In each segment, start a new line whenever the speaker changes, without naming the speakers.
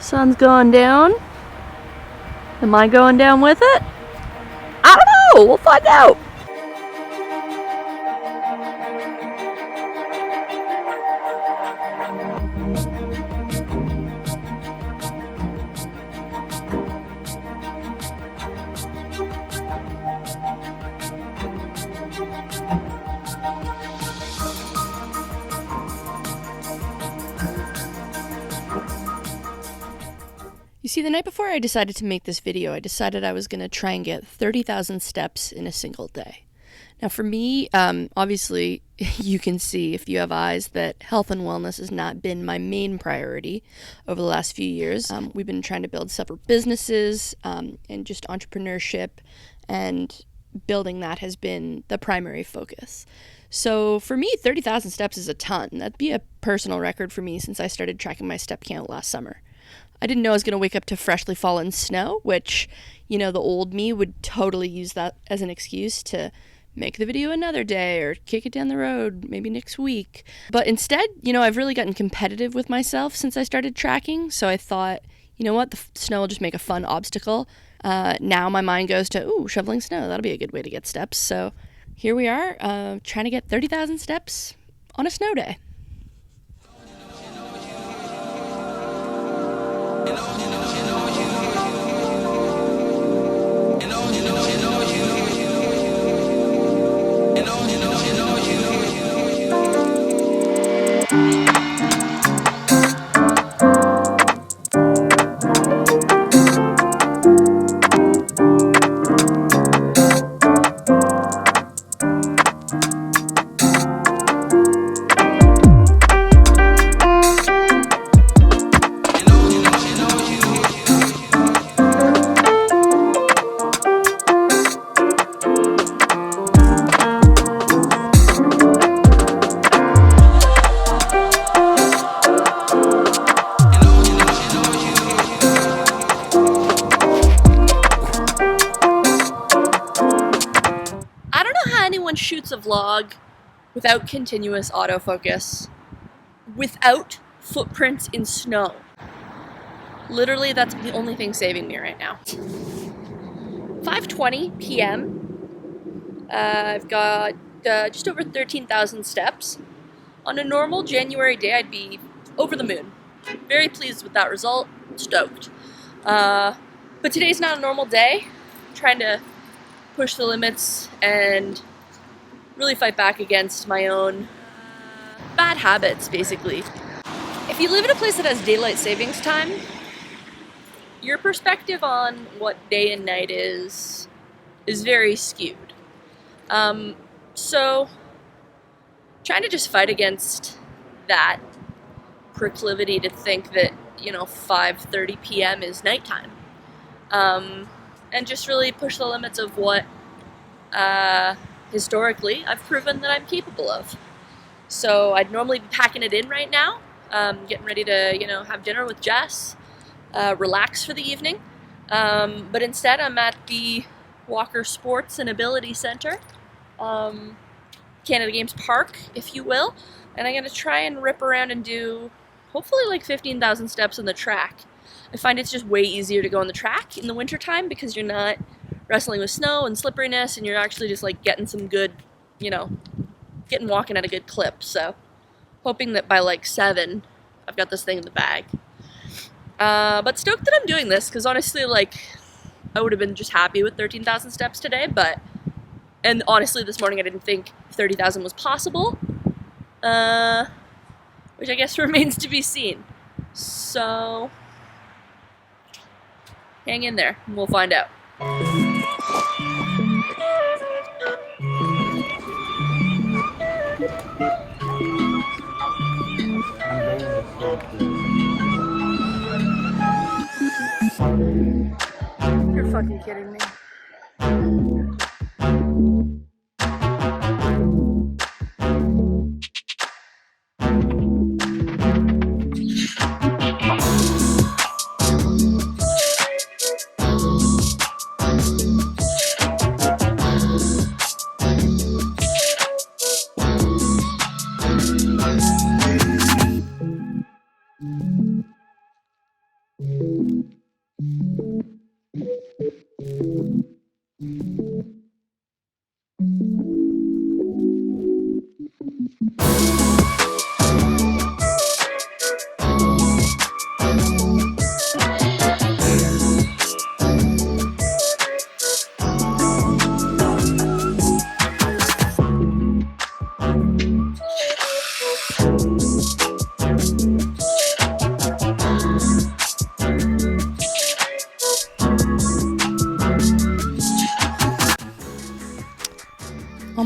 Sun's going down. Am I going down with it? I don't know. We'll find out. You see, the night before I decided to make this video, I decided I was going to try and get 30,000 steps in a single day. Now for me, obviously, you can see if you have eyes that health and wellness has not been my main priority over the last few years. We've been trying to build several businesses and just entrepreneurship, and building that has been the primary focus. So for me, 30,000 steps is a ton. That'd be a personal record for me since I started tracking my step count last summer. I didn't know I was going to wake up to freshly fallen snow, which, you know, the old me would totally use that as an excuse to make the video another day or kick it down the road, maybe next week. But instead, you know, I've really gotten competitive with myself since I started tracking. So I thought, you know what, the snow will just make a fun obstacle. Now my mind goes to, ooh, shoveling snow. That'll be a good way to get steps. So here we are, trying to get 30,000 steps on a snow day. Anyone shoots a vlog without continuous autofocus, without footprints in snow. Literally, that's the only thing saving me right now. 5:20 p.m. I've got just over 13,000 steps. On a normal January day, I'd be over the moon. Very pleased with that result. Stoked. But today's not a normal day. I'm trying to push the limits and really fight back against my own bad habits, basically. If you live in a place that has daylight savings time, your perspective on what day and night is very skewed. So trying to just fight against that proclivity to think that, you know, 5:30 p.m. is nighttime. And just really push the limits of what historically I've proven that I'm capable of. So I'd normally be packing it in right now, getting ready to, you know, have dinner with Jess, relax for the evening. But instead I'm at the Walker Sports and Ability Center, Canada Games Park, if you will, and I'm going to try and rip around and do hopefully like 15,000 steps on the track. I find it's just way easier to go on the track in the wintertime because you're not wrestling with snow and slipperiness, and you're actually just like getting some good, you know, getting walking at a good clip. So hoping that by like 7 I've got this thing in the bag. But stoked that I'm doing this because honestly, like, I would have been just happy with 13,000 steps today, and honestly this morning I didn't think 30,000 was possible, which I guess remains to be seen. So hang in there and we'll find out. You're fucking kidding me.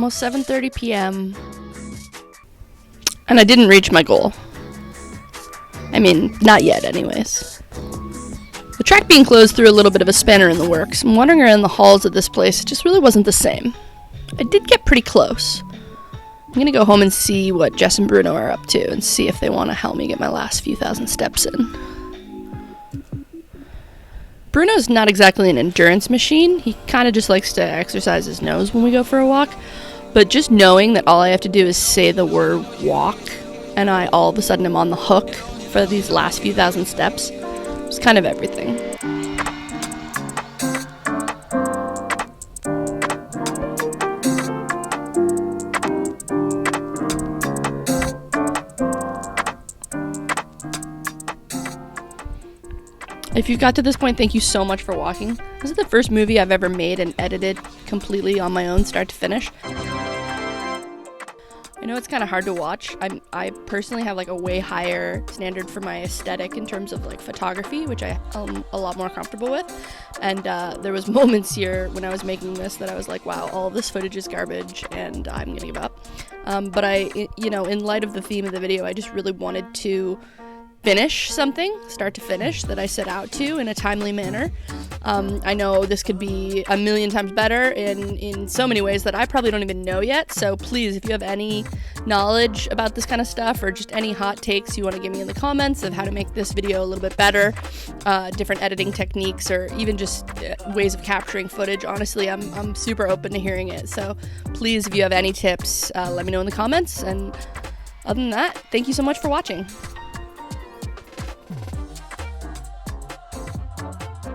almost 7:30 p.m. and I didn't reach my goal. I mean, not yet anyways. The track being closed threw a little bit of a spanner in the works, and wandering around the halls of this place just really wasn't the same. I did get pretty close. I'm gonna go home and see what Jess and Bruno are up to and see if they want to help me get my last few thousand steps in. Bruno's not exactly an endurance machine. He kind of just likes to exercise his nose when we go for a walk. But just knowing that all I have to do is say the word walk, and I all of a sudden am on the hook for these last few thousand steps, was kind of everything. If you've got to this point, thank you so much for watching. This is the first movie I've ever made and edited completely on my own, start to finish. I know it's kind of hard to watch. I personally have like a way higher standard for my aesthetic in terms of like photography, which I am a lot more comfortable with. And there was moments here when I was making this that I was like, wow, all of this footage is garbage and I'm gonna give up. But in light of the theme of the video, I just really wanted to finish something, start to finish, that I set out to in a timely manner. I know this could be a million times better in so many ways that I probably don't even know yet, so please, if you have any knowledge about this kind of stuff or just any hot takes you want to give me in the comments of how to make this video a little bit better, different editing techniques, or even just ways of capturing footage, honestly, I'm super open to hearing it. So please, if you have any tips, let me know in the comments, and other than that, thank you so much for watching.